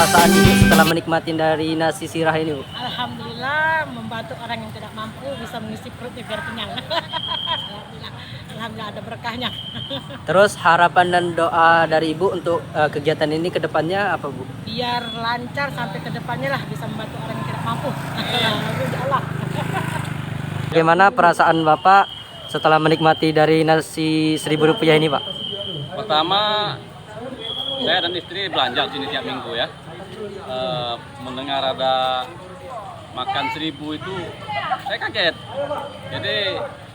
perasaan Ibu setelah menikmati dari nasi sirah ini, Bu? Alhamdulillah, membantu orang yang tidak mampu bisa mengisi perutnya biar kenyang. Alhamdulillah ada berkahnya. Terus harapan dan doa dari Ibu untuk kegiatan ini ke depannya apa, Bu? Biar lancar sampai ke depannya lah, bisa membantu orang yang tidak mampu. Insya Allah. Bagaimana perasaan Bapak setelah menikmati dari nasi Rp1.000 ini, Pak? Pertama, saya dan istri belanja sini tiap minggu ya. Mendengar ada makan 1.000 itu, saya kaget. Jadi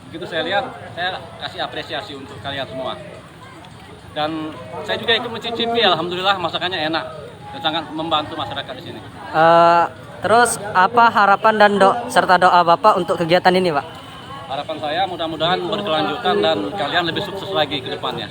begitu saya lihat, saya kasih apresiasi untuk kalian semua. Dan saya juga ikut mencicipi, alhamdulillah masakannya enak dan sangat membantu masyarakat di sini. Terus apa harapan dan serta doa Bapak untuk kegiatan ini, Pak? Harapan saya mudah-mudahan berkelanjutan dan kalian lebih sukses lagi ke depannya.